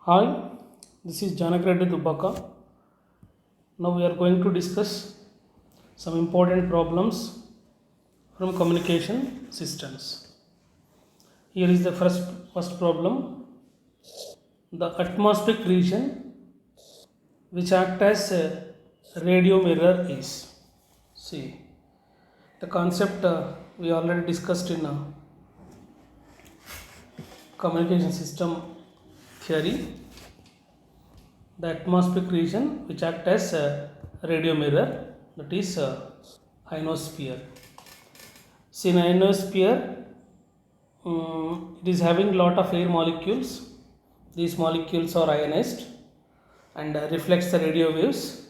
Hi, this is Janakreddy Dubaka. Now we are going to discuss some important problems from communication systems. Here is the first problem. The atmospheric region which act as a radio mirror is. See, the concept we already discussed in communication system theory. The atmospheric region which act as a radio mirror, that is ionosphere. See, in ionosphere, it is having lot of air molecules. These molecules are ionized and reflects the radio waves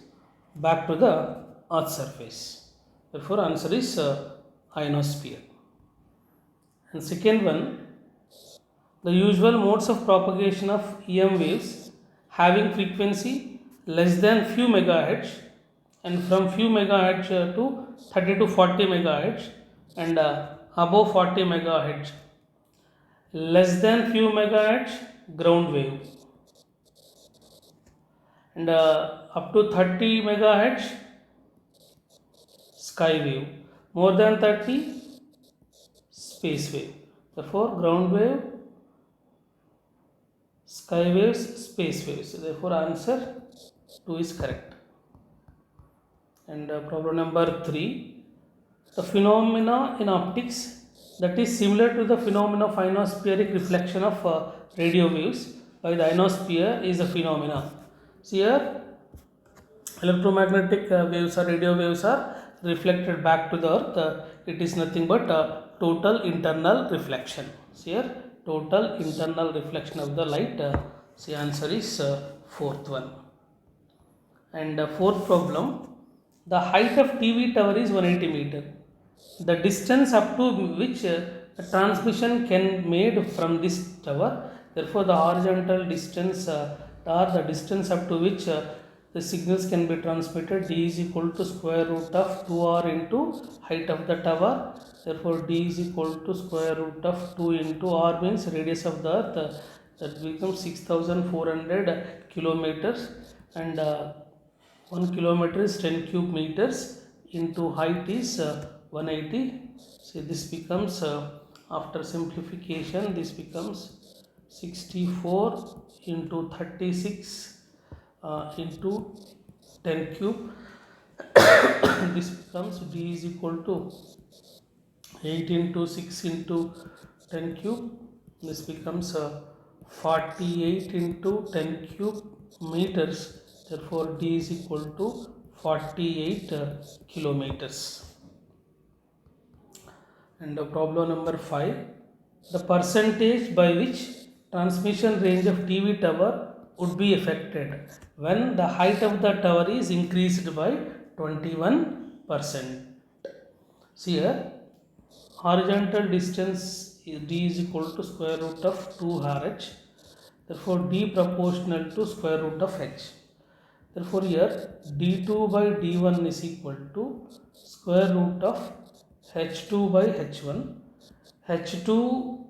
back to the earth surface. Therefore answer is ionosphere. And second one, the usual modes of propagation of EM waves having frequency less than few megahertz and from few megahertz to 30 to 40 megahertz and above 40 megahertz. Less than few megahertz ground wave and up to 30 megahertz sky wave, more than 30 space wave. Therefore ground wave, sky waves, space waves. Therefore answer 2 is correct. And problem number 3, the phenomena in optics that is similar to the phenomena of ionospheric reflection of radio waves by the ionosphere is a phenomena. See here, electromagnetic waves or radio waves are reflected back to the earth. It is nothing but total internal reflection. See here, total internal reflection of the light. See, answer is fourth one. And fourth problem, the height of TV tower is 180 meter. The distance up to which the transmission can made from this tower, therefore the horizontal distance or the distance up to which the signals can be transmitted, d is equal to square root of 2r into height of the tower. Therefore d is equal to square root of 2 into r means radius of the earth, that becomes 6400 kilometers, and 1 kilometer is 10 cube meters into height is 180. So this becomes after simplification, this becomes 64 into 36 into 10 cube. This becomes d is equal to 8 into 6 into 10 cube. This becomes 48 into 10 cube meters. Therefore d is equal to 48 kilometers. And problem number 5, the percentage by which transmission range of TV tower would be affected when the height of the tower is increased by 21%. See here, horizontal distance d is equal to square root of 2rh. Therefore d proportional to square root of h. Therefore here d2 by d1 is equal to square root of h2 by h1. h2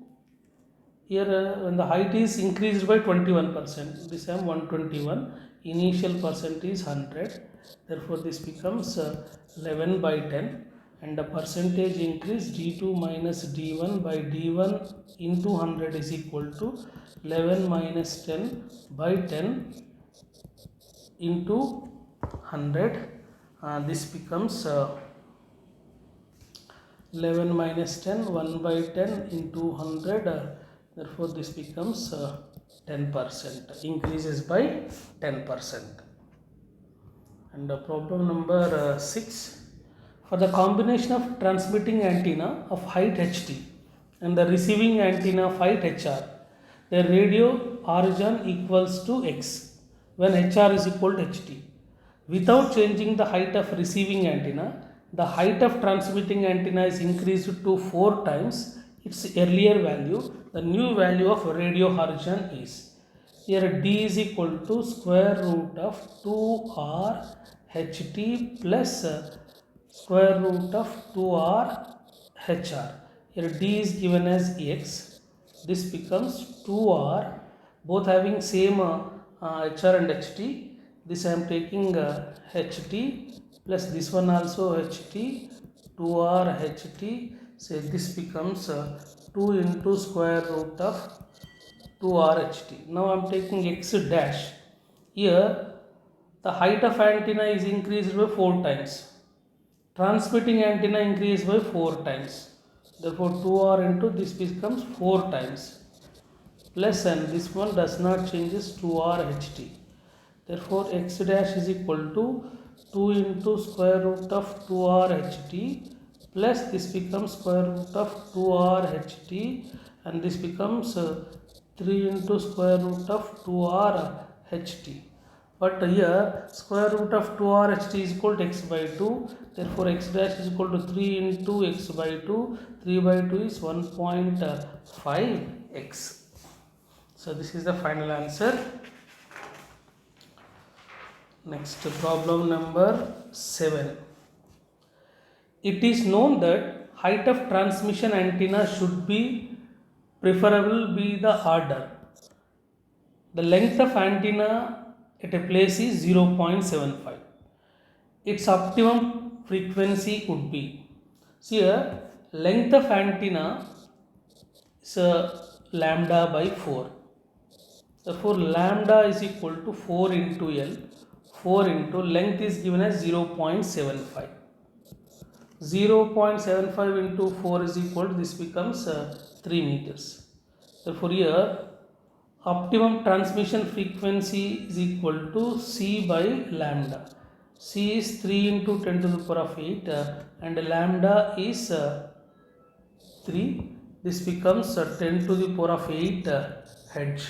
here when the height is increased by 21%, this I am 121, initial percent is 100. Therefore this becomes 11 by 10, and the percentage increase d2 minus d1 by d1 into 100 is equal to 11 minus 10 by 10 into 100. This becomes 11 minus 10, 1 by 10 into 100. Therefore this becomes 10%, increases by 10%. And problem number 6, for the combination of transmitting antenna of height ht and the receiving antenna of height hr, the radio origin equals to x when hr is equal to ht. Without changing the height of receiving antenna, the height of transmitting antenna is increased to 4 times its earlier value. The new value of radio origin is, here d is equal to square root of 2r ht plus square root of 2r hr. Here d is given as x. This becomes 2r both having same HR and HT. This I am taking HT plus this one also HT, 2R HT. So this becomes 2 into square root of 2R HT. Now I am taking X dash. Here the height of antenna is increased by 4 times. Transmitting antenna increased by 4 times. Therefore 2R into this becomes 4 times. Plus and this one does not changes 2R HT. Therefore X dash is equal to 2 into square root of 2R HT plus this becomes square root of 2R HT, and this becomes 3 into square root of 2R HT. But here square root of 2R HT is equal to x by 2. Therefore x dash is equal to 3 into x by 2. 3 by 2 is 1.5x. So this is the final answer. Next, problem number 7. It is known that height of transmission antenna should be preferable be the order. The length of antenna at a place is 0.75. Its optimum frequency would be. See here, length of antenna is lambda by 4. Therefore, lambda is equal to 4 into L. 4 into length is given as 0.75. 0.75 into 4 is equal to, this becomes 3 meters. Therefore, here optimum transmission frequency is equal to C by lambda. C is 3 into 10 to the power of 8 and lambda is 3. This becomes 10 to the power of 8 Hz.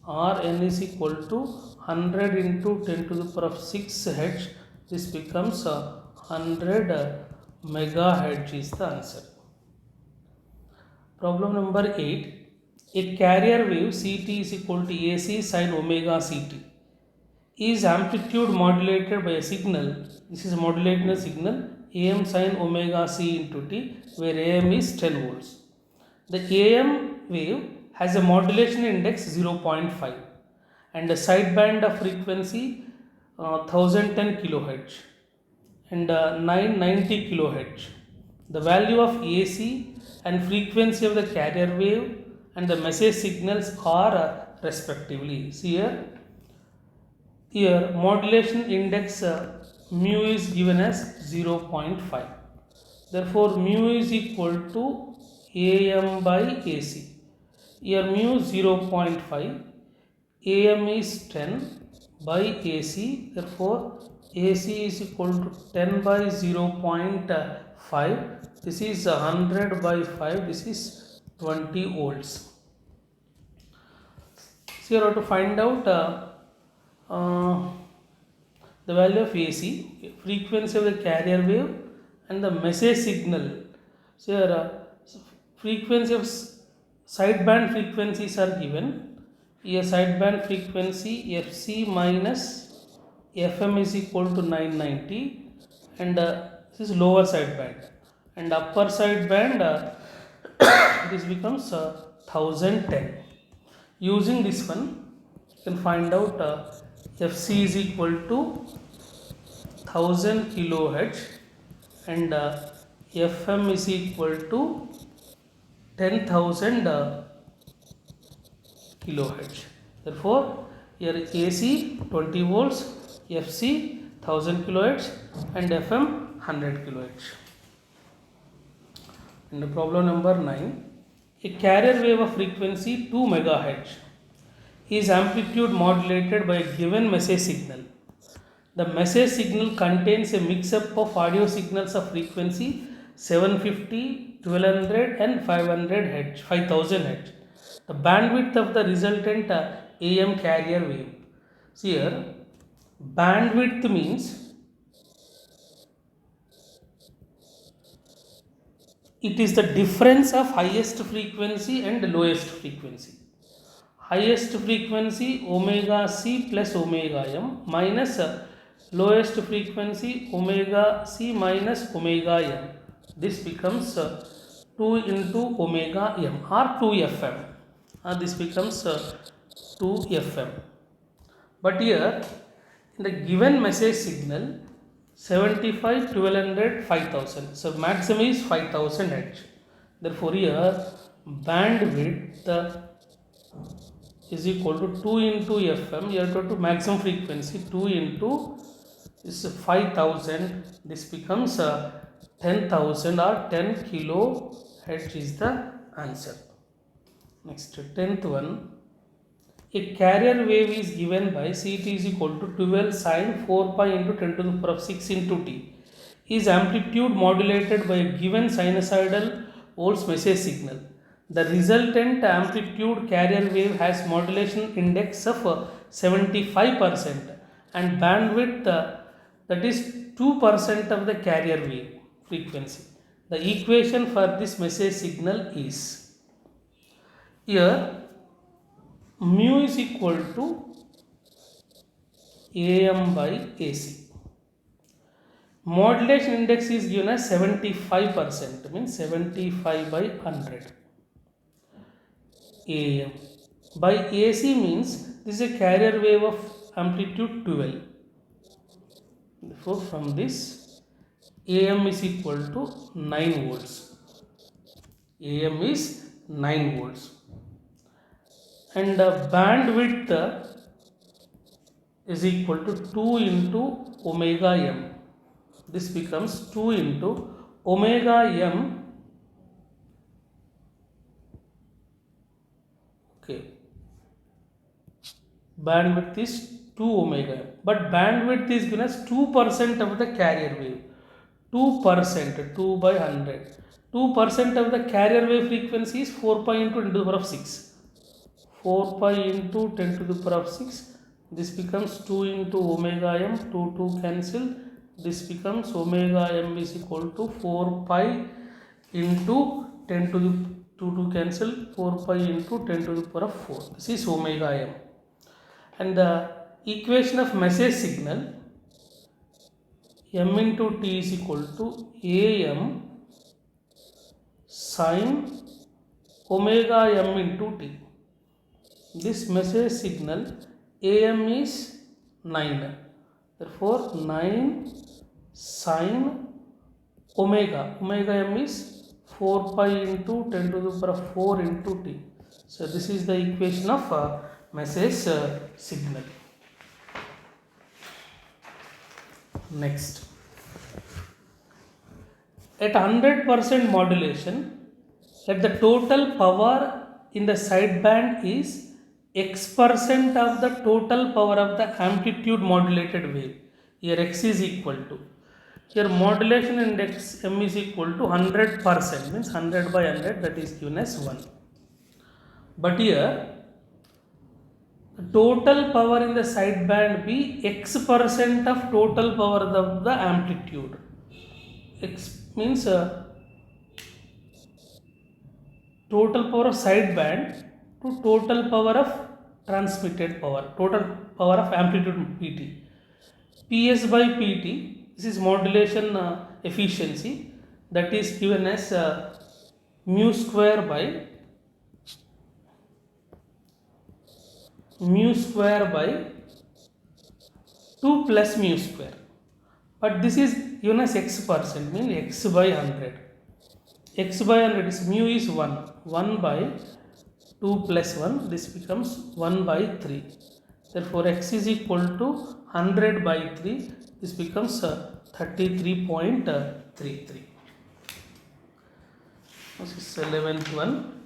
Or n is equal to 100 into 10 to the power of 6 Hz. This becomes 100 megahertz is the answer. Problem number 8. A carrier wave Ct is equal to AC sin omega Ct is amplitude modulated by a signal. This is a modulated signal AM sin omega C into T, where AM is 10 volts. The AM wave has a modulation index 0.5 and a sideband of frequency 1010 kHz and 990 kHz. The value of AC and frequency of the carrier wave and the message signals are respectively. See here modulation index mu is given as 0.5. Therefore mu is equal to AM by AC. Here mu 0.5, AM is 10 by AC. Therefore AC is equal to 10 by 0.5. This is 100 by 5. This is 20 volts. So you have to find out the value of AC, frequency of the carrier wave and the message signal. So here frequency of sideband frequencies are given. Here sideband frequency FC minus FM is equal to 990 and this is lower sideband, and upper sideband this becomes 1010. Using this one you can find out FC is equal to 1000 kilohertz and FM is equal to 10,000 kilohertz. Therefore, here AC 20 volts, FC 1000 kilohertz and FM 100 kilohertz. And the problem number 9. A carrier wave of frequency 2 megahertz is amplitude modulated by a given message signal. The message signal contains a mix-up of audio signals of frequency 750, 1200 and 500 Hz, 5000 Hz. The bandwidth of the resultant AM carrier wave. See here, bandwidth means it is the difference of highest frequency and lowest frequency. Highest frequency omega C plus omega M minus lowest frequency omega C minus omega M. This becomes 2 into omega M or 2 FM. This becomes 2 FM. But here in the given message signal 75, 1200, 5000. So maximum is 5000 Hz. Therefore here bandwidth is equal to 2 into FM. Here to maximum frequency 2 into is 5000. This becomes 10,000 or 10 kilohertz is the answer. Next 10th one. A carrier wave is given by Ct is equal to 12 sine 4 pi into 10 to the power of 6 into t. Is amplitude modulated by a given sinusoidal volts message signal. The resultant amplitude carrier wave has modulation index of 75% and bandwidth that is 2% of the carrier wave frequency. The equation for this message signal is, here mu is equal to AM by AC. Modulation index is given as 75%, means 75 by 100. AM by AC means this is a carrier wave of amplitude 12. Therefore, from this AM is equal to 9 volts. AM is 9 volts. And bandwidth is equal to 2 into omega m. This becomes 2 into omega m. Okay. Bandwidth is 2 omega m. But bandwidth is given as 2% of the carrier wave. 2%, 2 by 100. 2% of the carrier wave frequency is 4 pi into 10 to the power of 6. 4 pi into 10 to the power of 6. This becomes 2 into omega m. 2 cancel. This becomes omega m is equal to 4 pi into 10 to the 2 cancel. 4 pi into 10 to the power of 4. This is omega m. And the equation of message signal, m into t is equal to am sine omega m into t. This message signal AM is 9. Therefore, 9 sine omega. Omega m is 4 pi into 10 to the power of 4 into t. So, this is the equation of message signal. Next. At 100% modulation, let the total power in the sideband is x% of the total power of the amplitude modulated wave. Here x is equal to, here modulation index m is equal to 100%, means 100 by 100, that is given as 1. But here the total power in the sideband be x% of total power of the amplitude. X means total power of sideband to total power of transmitted power, total power of amplitude PT. PS by PT, this is modulation efficiency, that is given as mu square by 2 plus mu square. But this is given as x%, means x by 100. X by 100 is mu is 1. 1 by 2 plus 1, this becomes 1 by 3. Therefore, x is equal to 100 by 3. This becomes 33.33. This is 11th one.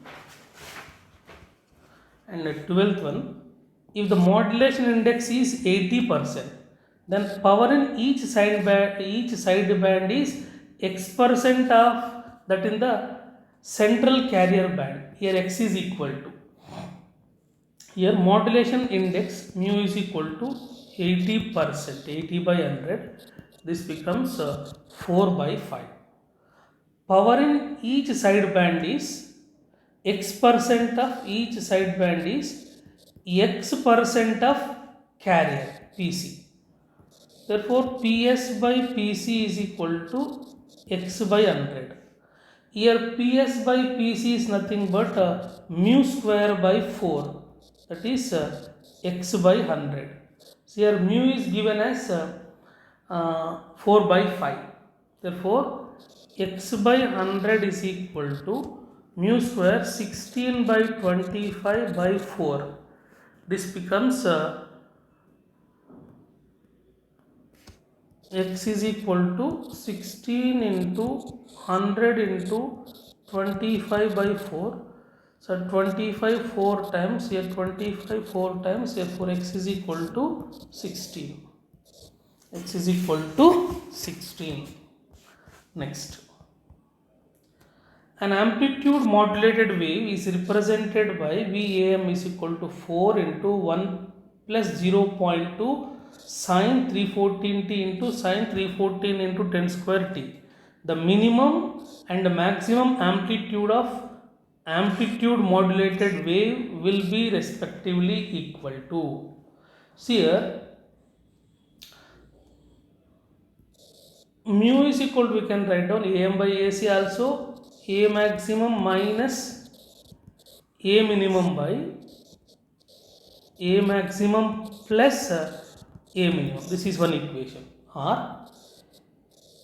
And 12th one. If the modulation index is 80%, then power in each sideband is x% of that in the central carrier band. Here x is equal to, here modulation index mu is equal to 80%, 80 by 100. This becomes 4 by 5. Power in each sideband is x% of each sideband is x% of carrier PC. Therefore, PS by PC is equal to x by 100. Here PS by PC is nothing but mu square by 4. that is x by 100. So here mu is given as 4 by 5. Therefore x by 100 is equal to mu square 16 by 25 by 4. This becomes x is equal to 16 into 100 into 25 by 4. So 25 4 times, here 25 4 times, therefore x is equal to 16. X is equal to 16. Next, an amplitude modulated wave is represented by VAM is equal to 4 into 1 plus 0.2 sine 314t into sine 314 into 10 square t. The minimum and maximum amplitude of amplitude modulated wave will be respectively equal to. See here, mu is equal to, we can write down AM by AC also, A maximum minus A minimum by A maximum plus A minimum. This is one equation. Or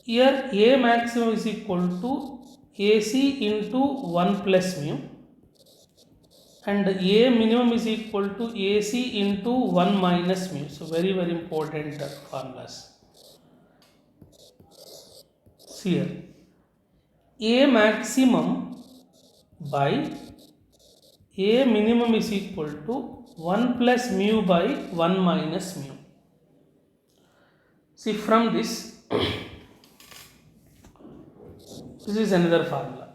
here A maximum is equal to AC into 1 plus mu, and A minimum is equal to AC into 1 minus mu. So very important formulas. See here, A maximum by A minimum is equal to 1 plus mu by 1 minus mu. See, from this, this is another formula.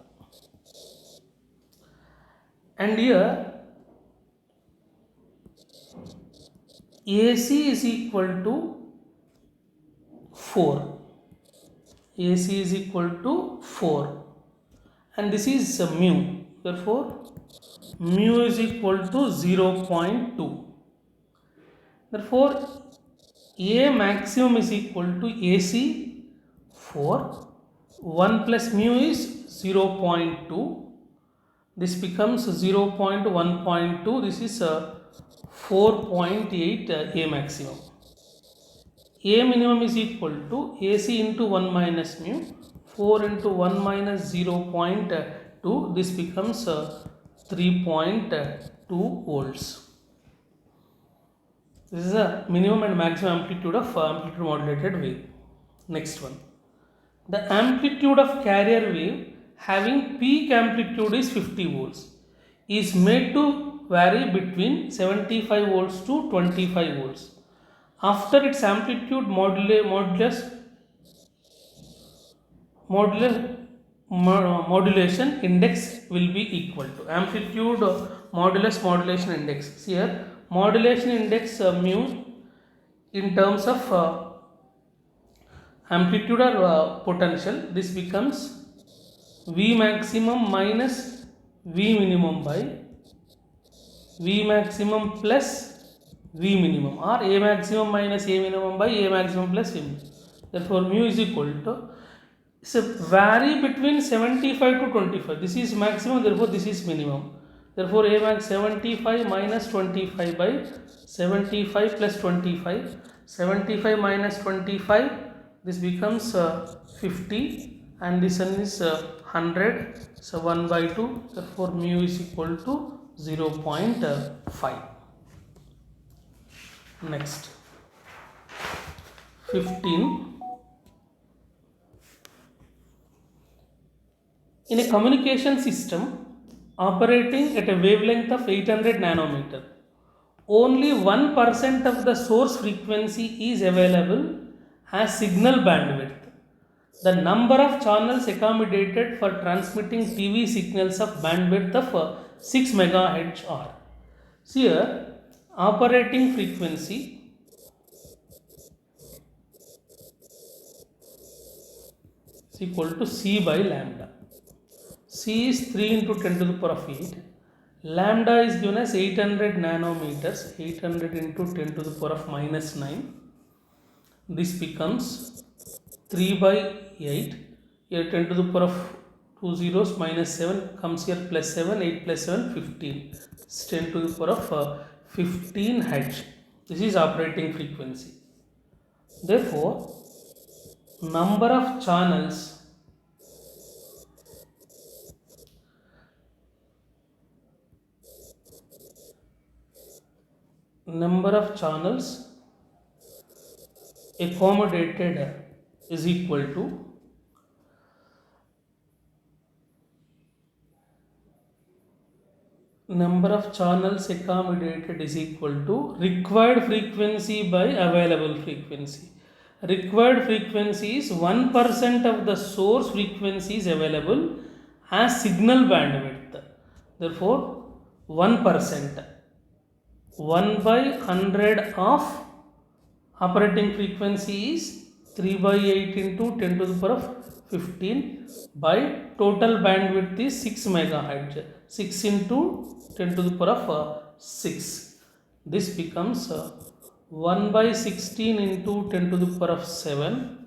And here AC is equal to 4. AC is equal to 4, and this is mu. Therefore mu is equal to 0.2. Therefore A maximum is equal to AC 4, 1 plus mu is 0.2. This becomes 0.1.2. This is 4.8 A maximum. A minimum is equal to AC into 1 minus mu, 4 into 1 minus 0.2. This becomes 3.2 volts. This is the minimum and maximum amplitude of amplitude modulated wave. Next one, the amplitude of carrier wave having peak amplitude is 50 volts is made to vary between 75 volts to 25 volts. After its amplitude modulation index will be equal to amplitude modulation index. See here, modulation index mu in terms of amplitude or potential, this becomes V maximum minus V minimum by V maximum plus V minimum, or A maximum minus A minimum by A maximum plus A minimum. Therefore mu is equal to, so vary between 75 to 25. This is maximum, therefore this is minimum. Therefore A max 75 minus 25 by 75 plus 25. 75 minus 25, this becomes 50, and this one is 100. So 1 by 2. Therefore mu is equal to 0.5. Next, 15. In a communication system operating at a wavelength of 800 nanometer, only 1% of the source frequency is available as signal bandwidth. The number of channels accommodated for transmitting TV signals of bandwidth of 6 MHz are. See here, operating frequency is equal to C by lambda. C is 3 into 10 to the power of 8. Lambda is given as 800 nanometers. 800 into 10 to the power of minus 9. This becomes 3 by 8. Here 10 to the power of 2 zeros minus 7 comes here plus 7. 8 plus 7, 15. It's 10 to the power of 15 Hz. This is operating frequency. Therefore, number of channels accommodated is equal to required frequency by available frequency. Required frequency is 1% of the source frequency is available as signal bandwidth. Therefore, 1%, 1 by 100 of operating frequency is 3 by 8 into 10 to the power of 15 by total bandwidth is 6 megahertz. 6 into 10 to the power of 6. This becomes 1 by 16 into 10 to the power of 7.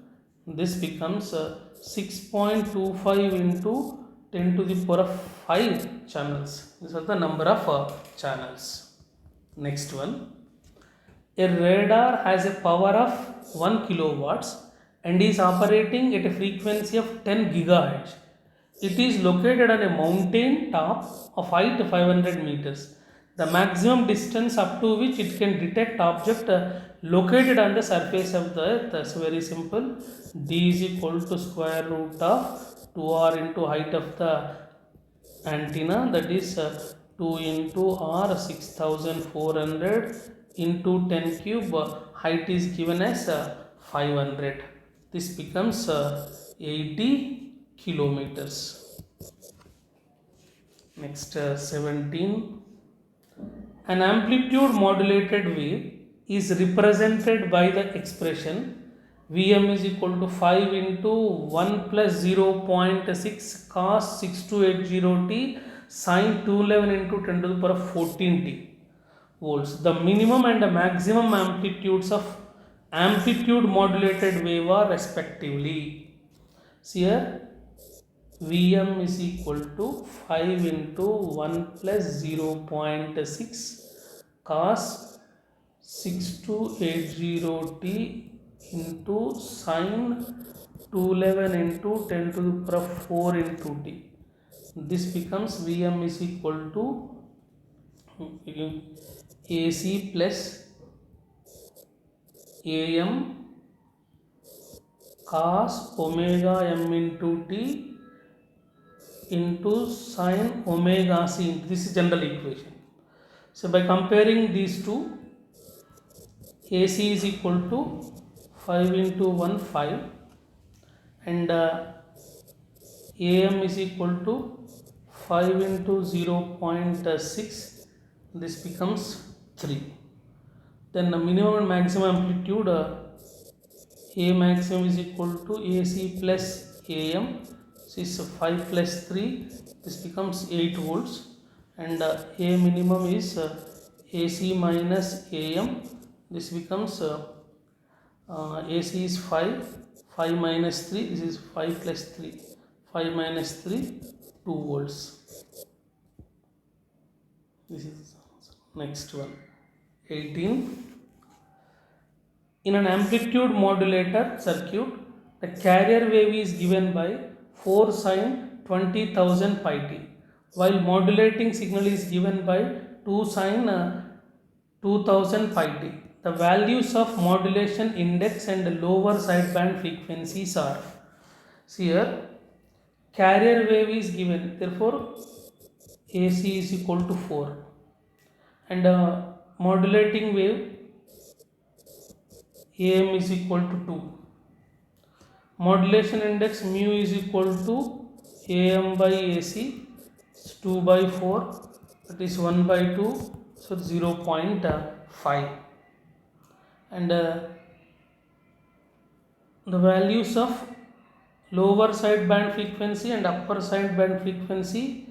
This becomes 6.25 into 10 to the power of 5 channels. These are the number of channels. Next one. A radar has a power of 1 kilowatts and is operating at a frequency of 10 gigahertz. It is located on a mountain top of height 500 meters. The maximum distance up to which it can detect object located on the surface of the earth is very simple. D is equal to square root of 2r into height of the antenna, that is 2 into r 6400 into 10 cube, height is given as 500. This becomes 80 kilometers. Next 17. An amplitude modulated wave is represented by the expression Vm is equal to 5 into 1 plus 0.6 cos 6280t sin 211 into 10 to the power of 14t volts. The minimum and the maximum amplitudes of amplitude modulated wave are respectively. See here, Vm is equal to 5 into 1 plus 0.6 cos 6280t into sine 211 into 10 to the power of 4 into t. This becomes Vm is equal to AC plus AM cos omega m into t into sine omega c. This is general equation. So by comparing these two, AC is equal to 5 into 1 5 and AM is equal to 5 into 0.6. This becomes 3. Then the minimum and maximum amplitude, A maximum is equal to AC plus AM. This is 5 plus 3. This becomes 8 volts. And A minimum is AC minus AM. This becomes AC is 5. 5 minus 3. This is 5 plus 3. 5 minus 3, 2 volts. This is next one. 18. In an amplitude modulator circuit, the carrier wave is given by 4 sine 20,000 pi t, while modulating signal is given by 2 sine 2000 pi t. The values of modulation index and lower sideband frequencies are. See here, carrier wave is given, therefore AC is equal to 4, and modulating wave AM is equal to 2. Modulation index mu is equal to AM by AC, it's 2 by 4, that is 1 by 2, so 0.5. And the values of lower sideband frequency and upper sideband frequency,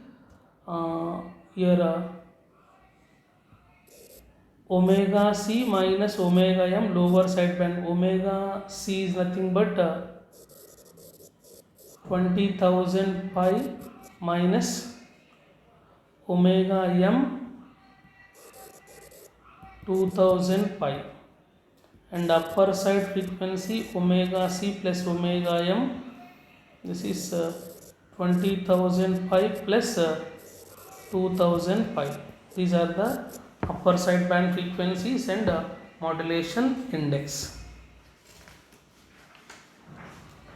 here omega c minus omega m, lower sideband omega c is nothing but 20,000 pi minus omega m 2000 pi, and upper side frequency omega c plus omega m, this is 20,000 pi plus 2000 pi. These are the upper side band frequencies and modulation index.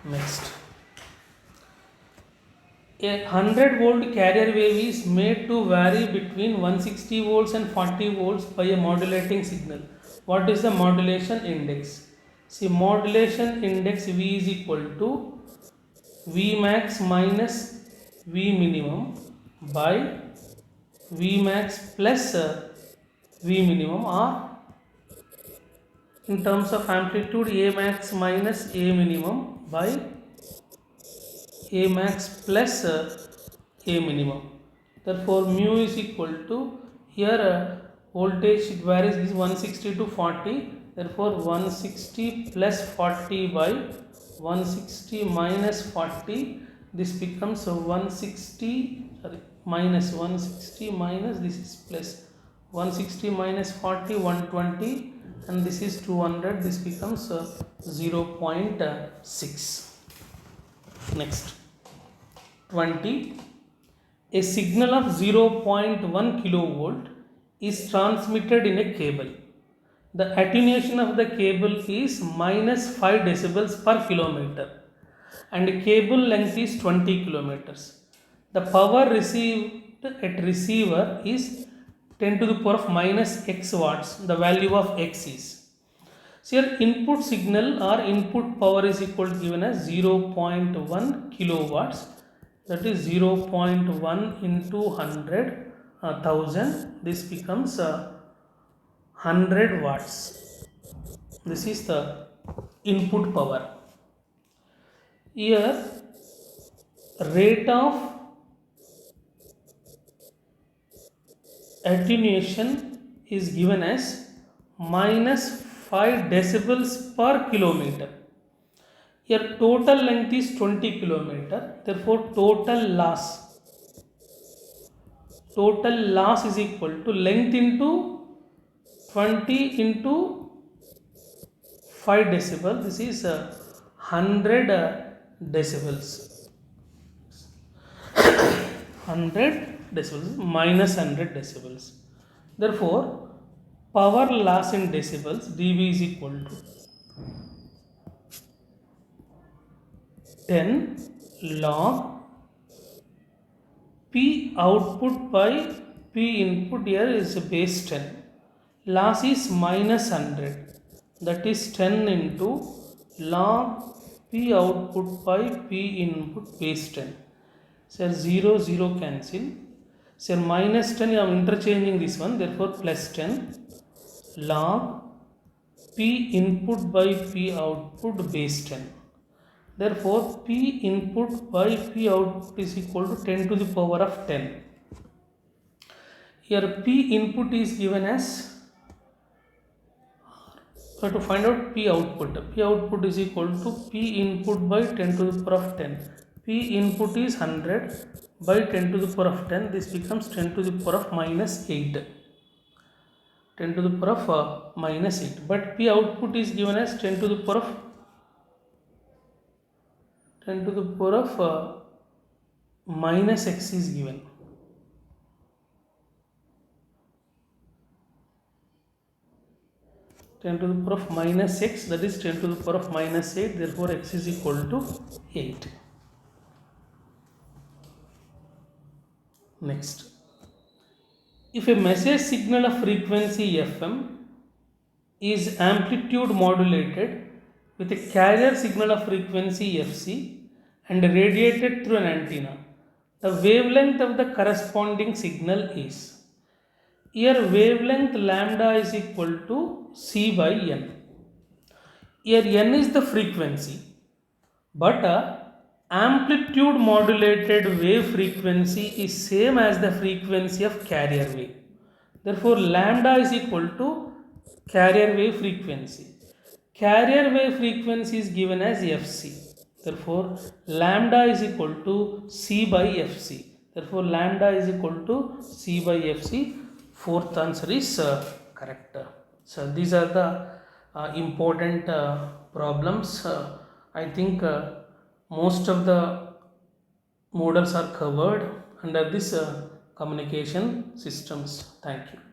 Next, a 100 volt carrier wave is made to vary between 160 volts and 40 volts by a modulating signal. What is the modulation index? See, modulation index V is equal to V max minus V minimum by V max plus V minimum, or in terms of amplitude A max minus A minimum by A max plus A minimum. Therefore, mu is equal to, here voltage varies is 160 to 40. Therefore, 160 plus 40 by 160 minus 40. This becomes 160, minus 160 minus, this is plus 160 minus 40, 120, and this is 200. This becomes 0.6. Next, 20. A signal of 0.1 kilovolt is transmitted in a cable. The attenuation of the cable is minus 5 decibels per kilometer, and the cable length is 20 kilometers. The power received at receiver is 10 to the power of minus x watts. The value of x is, so here input signal or input power is equal to, given as 0.1 kilowatts, that is 0.1 into 100, 1000. This becomes 100 watts. This is the input power. Here rate of attenuation is given as minus 5 decibels per kilometer. Here total length is 20 kilometer. Therefore, total loss is equal to length into 20 into 5 decibel. This is 100 decibels. 100 decibels minus 100 decibels. Therefore, power loss in decibels, dB is equal to 10 log P output by P input. Here is base 10. Loss is minus 100. That is 10 into log P output by P input base 10. So 0, 0 cancel. So minus 10, I am interchanging this one. Therefore, plus 10 log P input by P output base 10. Therefore, P input by P output is equal to 10 to the power of 10. Here P input is given as, so to find out P output. P output is equal to P input by 10 to the power of 10. P input is 100 by 10 to the power of 10. This becomes 10 to the power of minus 8. 10 to the power of minus 8. But P output is given as 10 to the power of 10 to the power of minus x is given. Ten to the power of minus x, that is 10 to the power of minus 8. Therefore, x is equal to 8. Next, if a message signal of frequency FM is amplitude modulated with a carrier signal of frequency FC and radiated through an antenna, the wavelength of the corresponding signal is, here wavelength lambda is equal to C by N. Here N is the frequency, but amplitude modulated wave frequency is same as the frequency of carrier wave. Therefore, lambda is equal to carrier wave frequency. Carrier wave frequency is given as Fc. Therefore, lambda is equal to C by Fc. Therefore, lambda is equal to C by Fc. Fourth answer is correct. So these are the important problems. I think most of the models are covered under this communication systems. Thank you.